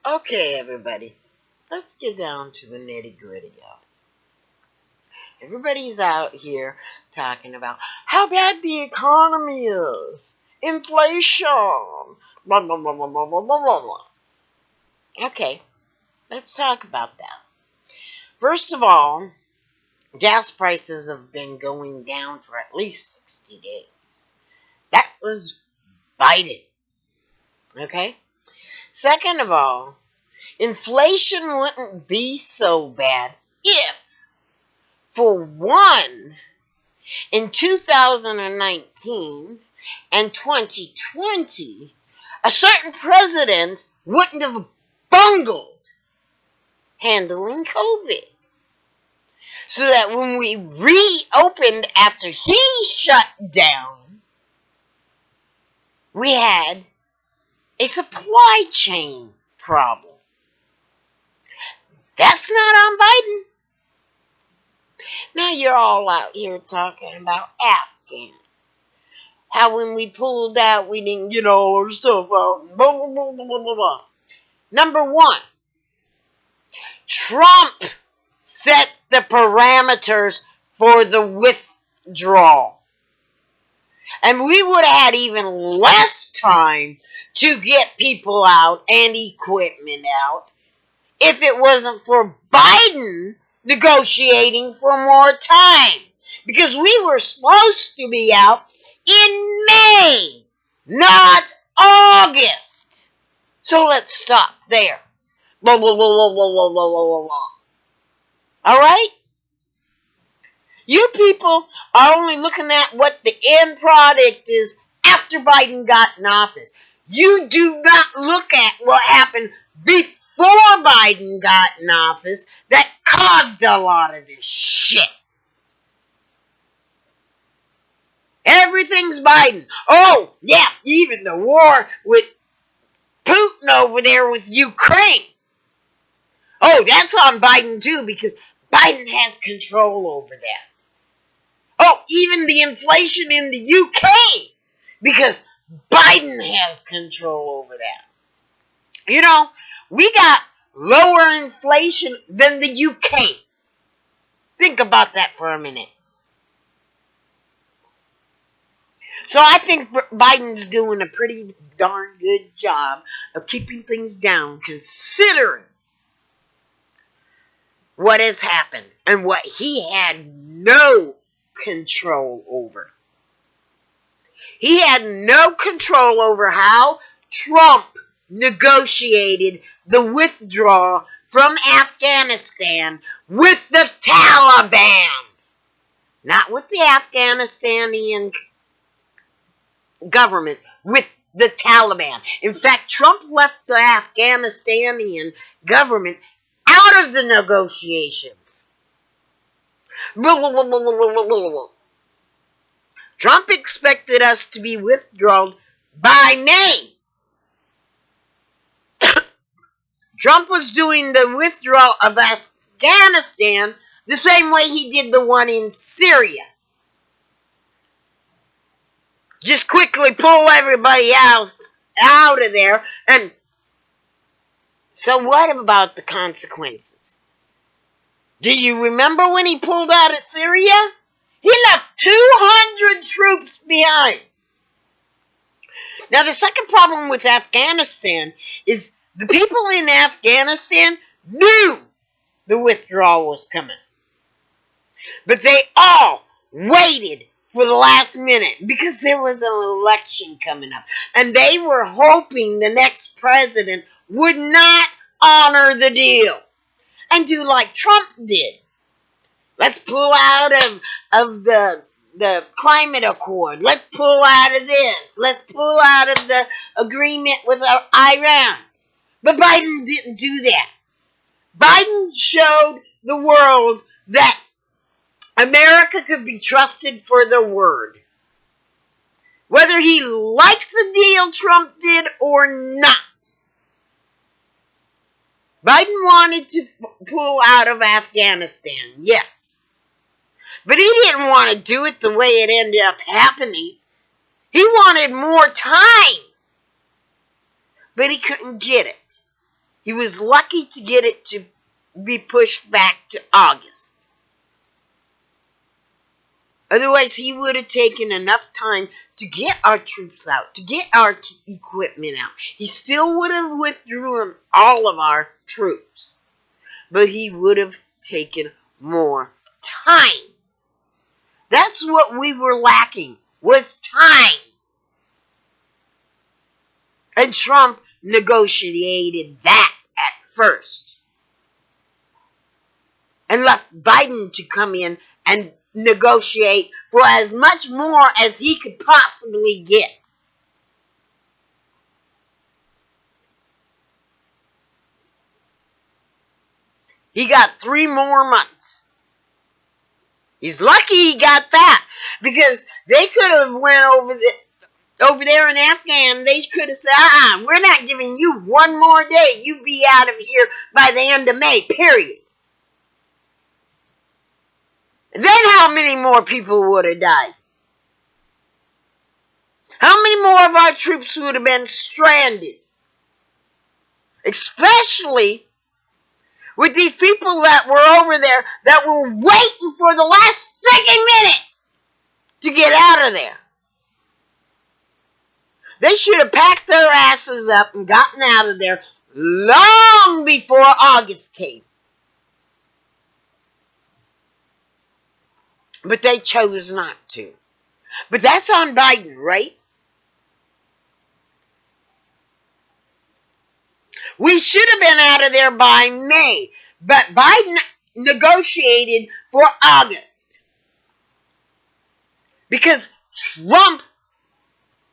Okay, everybody, let's get down to the nitty gritty of it. Everybody's out here talking about how bad the economy is, inflation, blah, blah, blah, blah, blah, blah, blah, blah. Okay, let's talk about that. First of all, gas prices have been going down for at least 60 days. That was Biden. Okay? Second of all, inflation wouldn't be so bad if, for one, in 2019 and 2020, a certain president wouldn't have bungled handling COVID. So that when we reopened after he shut down, we had a supply chain problem. That's not on Biden. Now you're all out here talking about Afghan. How when we pulled out, we didn't get all our stuff out. Blah, blah, blah, blah, blah, blah. Number one, Trump set the parameters for the withdrawal. And we would have had even less time to get people out and equipment out if it wasn't for Biden negotiating for more time. Because we were supposed to be out in May, not August. So let's stop there. Blah, blah, blah, blah, blah, blah, blah, blah, blah. All right? You people are only looking at what the end product is after Biden got in office. You do not look at what happened before Biden got in office that caused a lot of this shit. Everything's Biden. Oh, yeah, even the war with Putin over there with Ukraine. Oh, that's on Biden too because Biden has control over that. Oh, even the inflation in the UK because Biden has control over that. You know, we got lower inflation than the UK. Think about that for a minute. So I think Biden's doing a pretty darn good job of keeping things down, considering what has happened and what he had no control over. He had no control over how Trump negotiated the withdrawal from Afghanistan with the Taliban. Not with the Afghanistani government, with the Taliban. In fact, Trump left the Afghanistani government out of the negotiations. Trump expected us to be withdrawn by May. Trump was doing the withdrawal of Afghanistan the same way he did the one in Syria. Just quickly pull everybody else out of there. And so what about the consequences? Do you remember when he pulled out of Syria? He left 200 troops behind. Now, the second problem with Afghanistan is the people in Afghanistan knew the withdrawal was coming. But they all waited for the last minute because there was an election coming up. And they were hoping the next president would not honor the deal and do like Trump did. Let's pull out of the climate accord. Let's pull out of this. Let's pull out of the agreement with Iran. But Biden didn't do that. Biden showed the world that America could be trusted for their word. Whether he liked the deal Trump did or not. Biden wanted to pull out of Afghanistan, yes. But he didn't want to do it the way it ended up happening. He wanted more time. But he couldn't get it. He was lucky to get it to be pushed back to August. Otherwise, he would have taken enough time to get our troops out, to get our equipment out. He still would have withdrawn all of our troops, but he would have taken more time. That's what we were lacking, was time. And Trump negotiated that at first. And left Biden to come in and negotiate for as much more as he could possibly get. He got 3 more months. He's lucky he got that, because they could have went over there in Afghan. They could have said, we're not giving you 1 more day. You be out of here by the end of May, period. Then how many more people would have died? How many more of our troops would have been stranded? Especially with these people that were over there that were waiting for the last freaking minute to get out of there. They should have packed their asses up and gotten out of there long before August came. But they chose not to. But that's on Biden, right? We should have been out of there by May, but Biden negotiated for August because Trump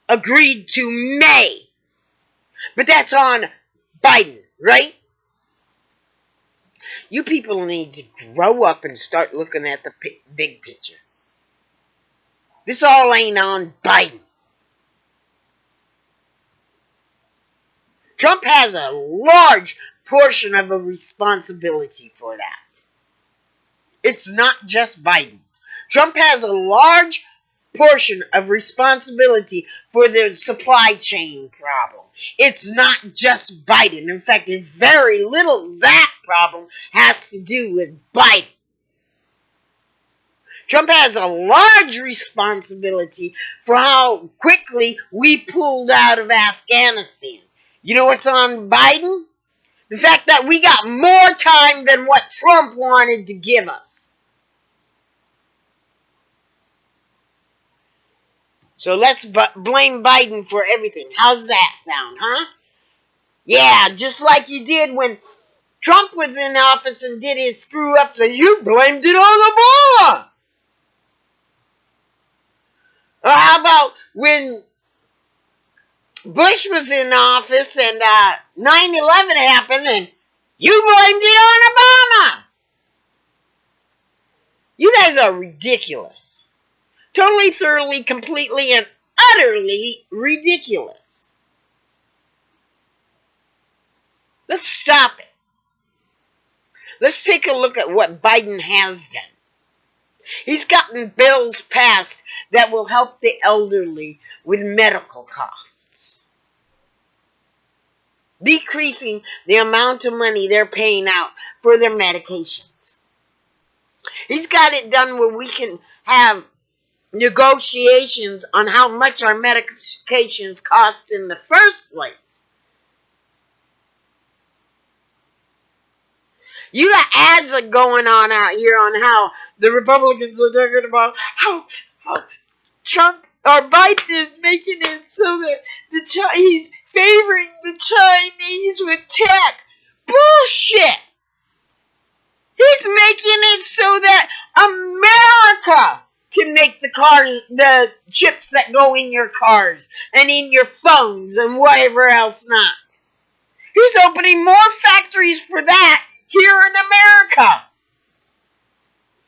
agreed to May. But that's on Biden, right? You people need to grow up and start looking at the big picture. This all ain't on Biden. Trump has a large portion of a responsibility for that. It's not just Biden. Trump has a large portion of responsibility for the supply chain problem. It's not just Biden. In fact, very little of that problem has to do with Biden. Trump has a large responsibility for how quickly we pulled out of Afghanistan. You know what's on Biden? The fact that we got more time than what Trump wanted to give us. So let's blame Biden for everything. How's that sound, huh? Yeah, just like you did when Trump was in office and did his screw-ups and you blamed it on Obama. Or how about when Bush was in office and 9/11 happened and you blamed it on Obama? You guys are ridiculous. Totally, thoroughly, completely, and utterly ridiculous. Let's stop it. Let's take a look at what Biden has done. He's gotten bills passed that will help the elderly with medical costs, decreasing the amount of money they're paying out for their medications. He's got it done where we can have negotiations on how much our medications cost in the first place. You got ads are going on out here on how the Republicans are talking about how Trump or Biden is making it so that he's favoring the Chinese with tech. Bullshit! He's making it so that America can make the chips that go in your cars and in your phones and whatever else not. He's opening more factories for that here in America.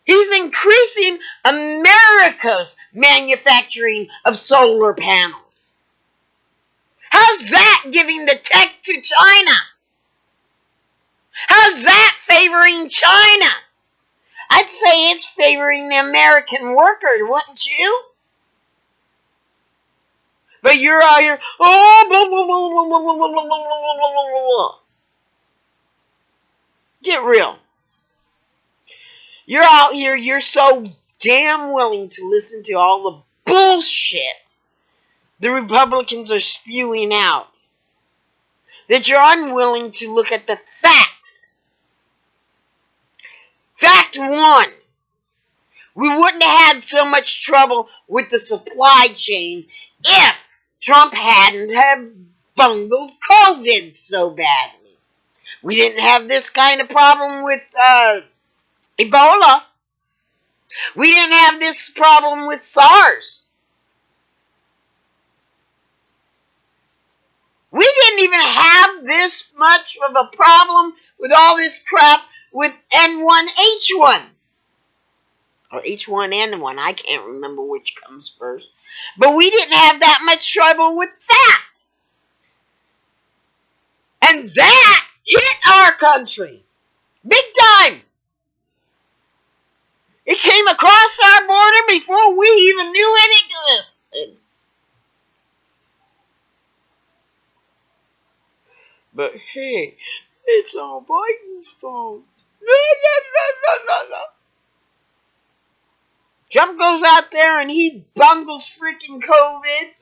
He's increasing America's manufacturing of solar panels. How's that giving the tech to China? How's that favoring China? I'd say it's favoring the American worker, wouldn't you? But you're out here, oh, blah, blah, blah, blah, blah, blah, blah, blah, blah, blah. Get real. You're out here, you're so damn willing to listen to all the bullshit the Republicans are spewing out that you're unwilling to look at the facts. Fact one, we wouldn't have had so much trouble with the supply chain if Trump hadn't have bungled COVID so badly. We didn't have this kind of problem with Ebola. We didn't have this problem with SARS. We didn't even have this much of a problem with all this crap with N1H1. Or H1N1, I can't remember which comes first. But we didn't have that much trouble with that. And that hit our country. Big time. It came across our border before we even knew it existed. But hey, it's all Biden's fault. No. Trump goes out there and he bungles freaking COVID.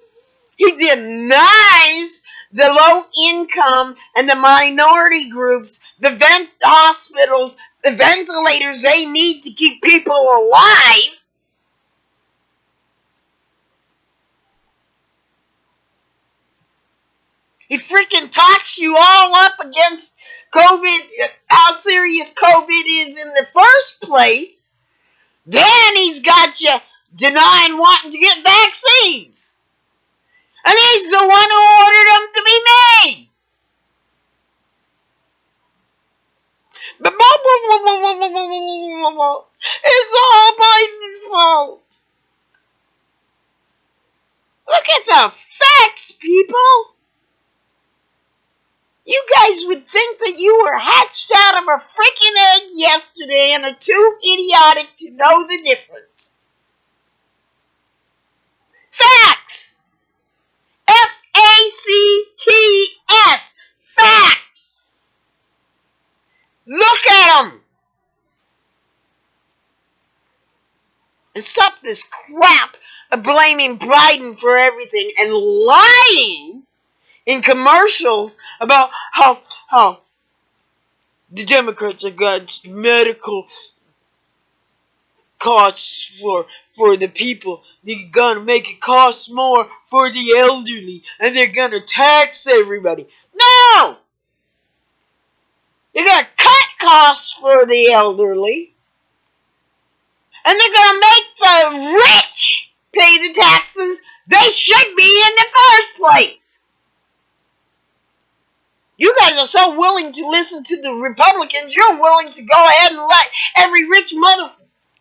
He denies the low income and the minority groups, the hospitals, the ventilators they need to keep people alive. He freaking talks you all up against COVID, how serious COVID is in the first place. Then he's got you denying wanting to get vaccines. And he's the one who ordered them to be made. But it's all Biden's fault. Look at the facts, people. You guys would think that you were hatched out of a freaking egg yesterday and are too idiotic to know the difference. Facts. F-A-C-T-S. Facts. Look at them. And stop this crap of blaming Biden for everything and lying in commercials about how the Democrats are against medical costs for the people. They're gonna make it cost more for the elderly, and they're gonna tax everybody. No! They're gonna cut costs for the elderly, and they're gonna make the rich pay the taxes they should be in the first place. You guys are so willing to listen to the Republicans, you're willing to go ahead and let every rich mother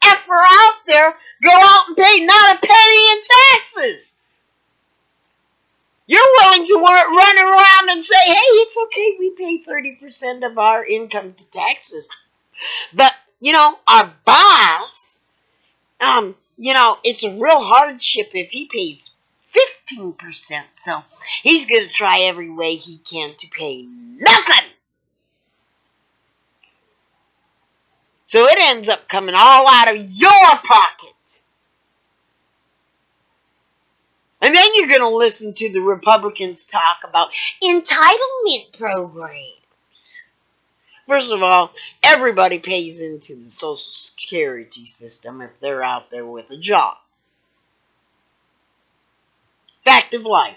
effer out there go out and pay not a penny in taxes. You're willing to run around and say, hey, it's okay, we pay 30% of our income to taxes. But, our boss, it's a real hardship if he pays 15%. So he's going to try every way he can to pay nothing. So it ends up coming all out of your pocket. And then you're going to listen to the Republicans talk about entitlement programs. First of all, everybody pays into the Social Security system if they're out there with a job. Fact of life.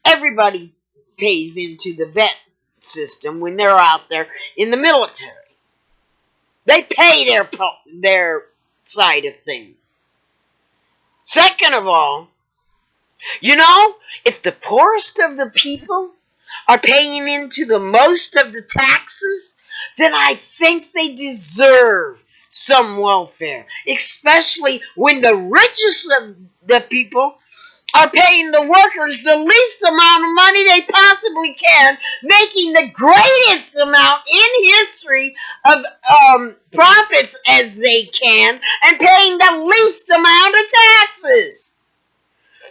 Everybody pays into the vet system when they're out there in the military. They pay their side of things. Second of all, if the poorest of the people are paying into the most of the taxes, then I think they deserve some welfare, especially when the richest of the people are paying the workers the least amount of money they possibly can, making the greatest amount in history of profits as they can, and paying the least amount of taxes.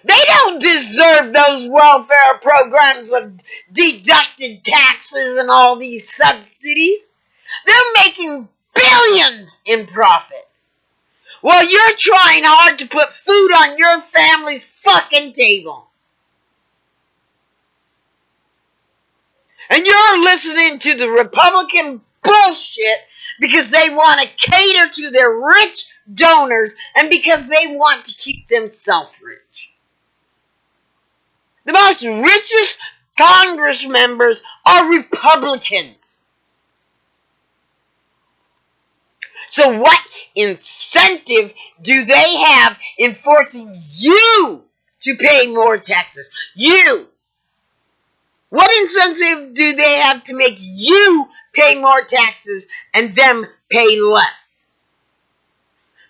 They don't deserve those welfare programs of deducted taxes and all these subsidies. They're making billions in profit. While you're trying hard to put food on your family's fucking table. And you're listening to the Republican bullshit because they want to cater to their rich donors and because they want to keep themselves rich. The most richest Congress members are Republicans. So what incentive do they have in forcing you to pay more taxes? You. What incentive do they have to make you pay more taxes and them pay less?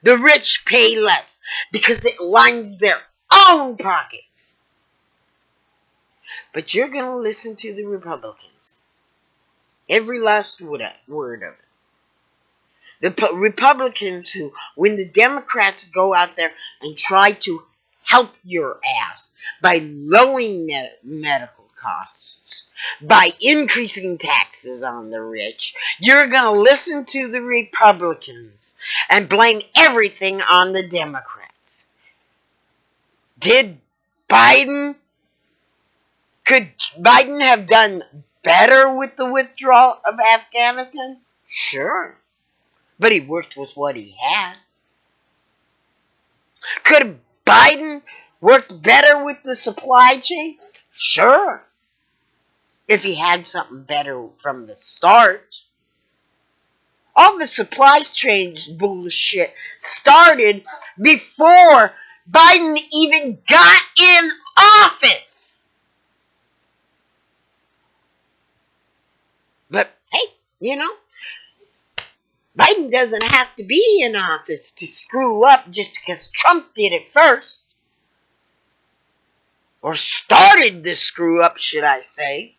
The rich pay less because it lines their own pockets. But you're going to listen to the Republicans. Every last word of it. The Republicans who, when the Democrats go out there and try to help your ass by lowering medical costs, by increasing taxes on the rich, you're going to listen to the Republicans and blame everything on the Democrats. Could Biden have done better with the withdrawal of Afghanistan? Sure. But he worked with what he had. Could Biden worked better with the supply chain? Sure. If he had something better from the start. All the supply chain bullshit started before Biden even got in office. But hey, you know, Biden doesn't have to be in office to screw up just because Trump did it first. Or started the screw up, should I say.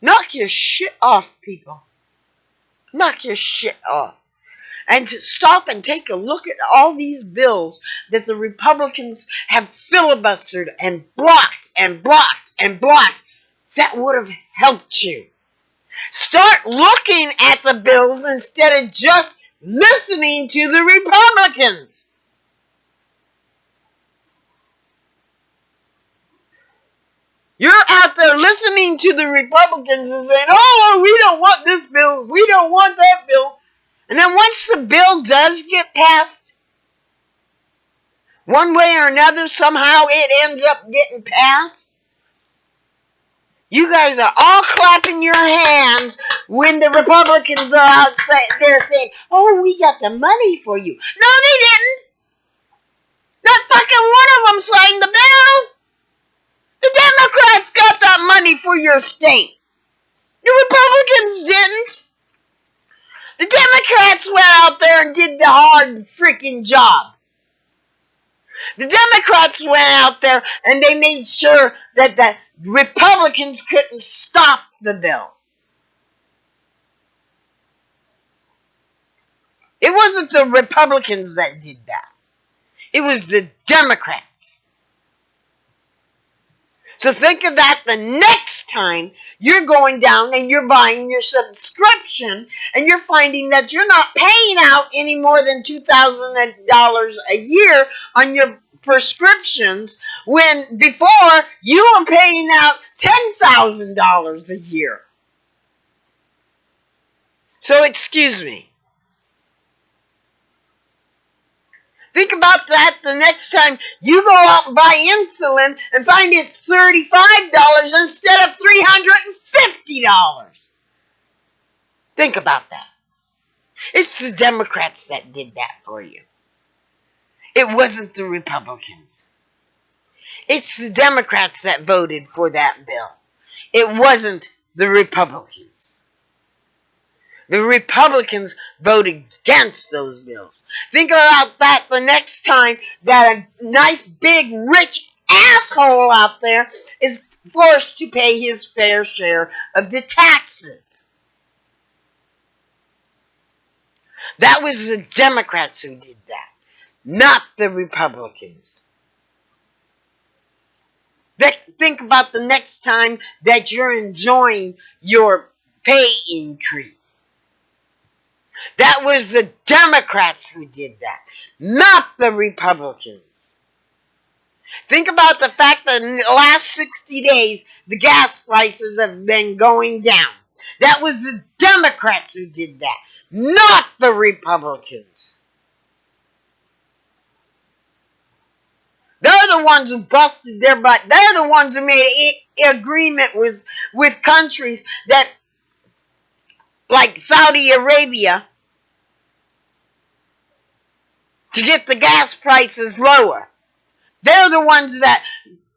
Knock your shit off, people. Knock your shit off. And to stop and take a look at all these bills that the Republicans have filibustered and blocked and blocked and blocked, that would have helped you. Start looking at the bills instead of just listening to the Republicans. You're out there listening to the Republicans and saying, oh, we don't want this bill, we don't want that bill. And then once the bill does get passed, one way or another, somehow it ends up getting passed. You guys are all clapping your hands when the Republicans are out there saying, oh, we got the money for you. No, they didn't. Not fucking one of them signed the bill. The Democrats got that money for your state. The Republicans didn't. The Democrats went out there and did the hard freaking job. The Democrats went out there and they made sure that the Republicans couldn't stop the bill. It wasn't the Republicans that did that. It was the Democrats. So think of that the next time you're going down and you're buying your subscription and you're finding that you're not paying out any more than $2,000 a year on your prescriptions when before you were paying out $10,000 a year. So excuse me. Think about that the next time you go out and buy insulin and find it's $35 instead of $350. Think about that. It's the Democrats that did that for you. It wasn't the Republicans. It's the Democrats that voted for that bill. It wasn't the Republicans. The Republicans voted against those bills. Think about that the next time that a nice, big, rich asshole out there is forced to pay his fair share of the taxes. That was the Democrats who did that, not the Republicans. Think about the next time that you're enjoying your pay increase. That was the Democrats who did that, not the Republicans. Think about the fact that in the last 60 days, the gas prices have been going down. That was the Democrats who did that, not the Republicans. They're the ones who busted their butt. They're the ones who made an agreement with countries that, like Saudi Arabia, to get the gas prices lower. They're the ones that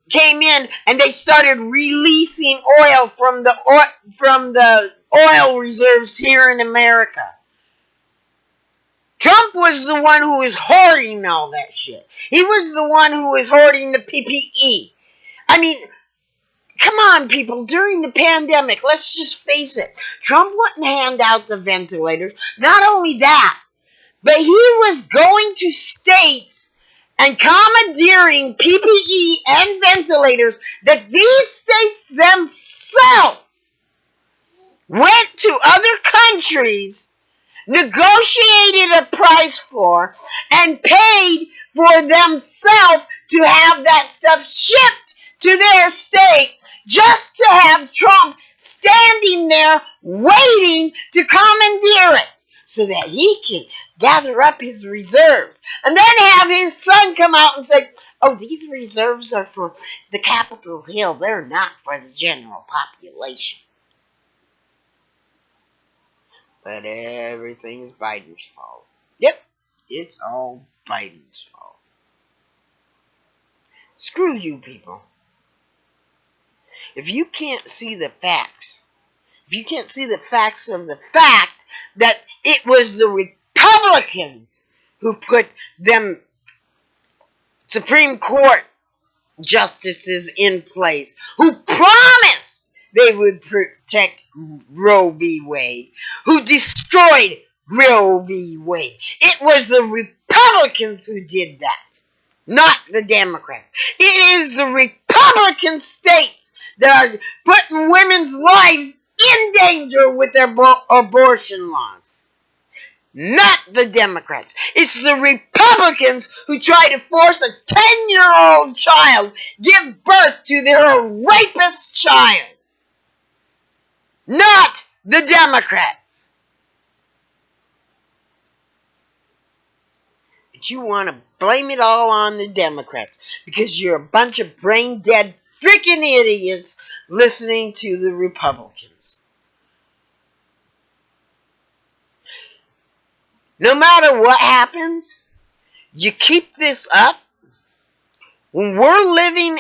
came in and they started releasing oil from the oil reserves here in America. Trump was the one who was hoarding all that shit. He was the one who was hoarding the PPE. I mean, come on, people. During the pandemic, let's just face it. Trump wouldn't hand out the ventilators. Not only that, but he was going to states and commandeering PPE and ventilators that these states themselves went to other countries, negotiated a price for, and paid for themselves to have that stuff shipped to their state, just to have Trump standing there waiting to commandeer it so that he can gather up his reserves and then have his son come out and say, oh, these reserves are for the Capitol Hill. They're not for the general population. But everything's Biden's fault. Yep, it's all Biden's fault. Screw you, people. If you can't see the facts, if you can't see the facts of the fact that it was the Republicans who put them Supreme Court justices in place, who promised they would protect Roe v. Wade, who destroyed Roe v. Wade. It was the Republicans who did that, not the Democrats. It is the Republican states that are putting women's lives in danger with their abortion laws, not the Democrats. It's the Republicans who try to force a 10-year-old child give birth to their rapist child, not the Democrats. But you want to blame it all on the Democrats because you're a bunch of brain-dead freaking idiots listening to the Republicans. No matter what happens, you keep this up. When we're living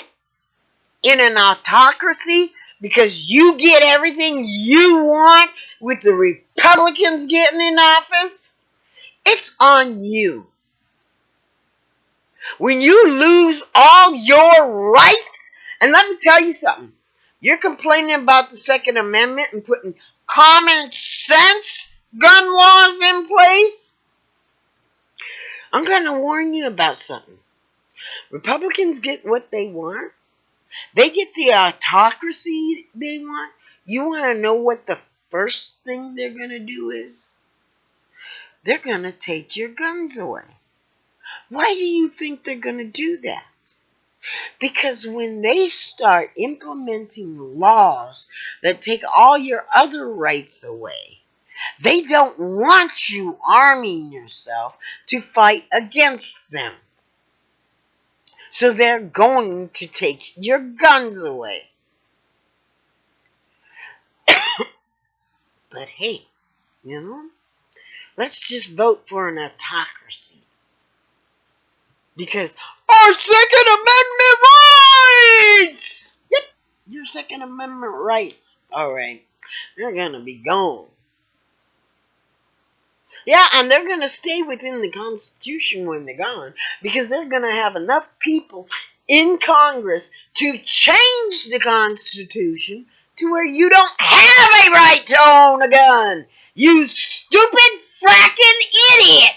in an autocracy because you get everything you want with the Republicans getting in office, it's on you. When you lose all your rights, and let me tell you something, you're complaining about the Second Amendment and putting common sense gun laws in place. I'm going to warn you about something. Republicans get what they want. They get the autocracy they want. You want to know what the first thing they're going to do is? They're going to take your guns away. Why do you think they're going to do that? Because when they start implementing laws that take all your other rights away, they don't want you arming yourself to fight against them. So they're going to take your guns away. But hey, let's just vote for an autocracy. Because our Second Amendment rights! Yep, your Second Amendment rights. Alright, they're going to be gone. Yeah, and they're going to stay within the Constitution when they're gone, because they're going to have enough people in Congress to change the Constitution to where you don't have a right to own a gun. You stupid fracking idiot!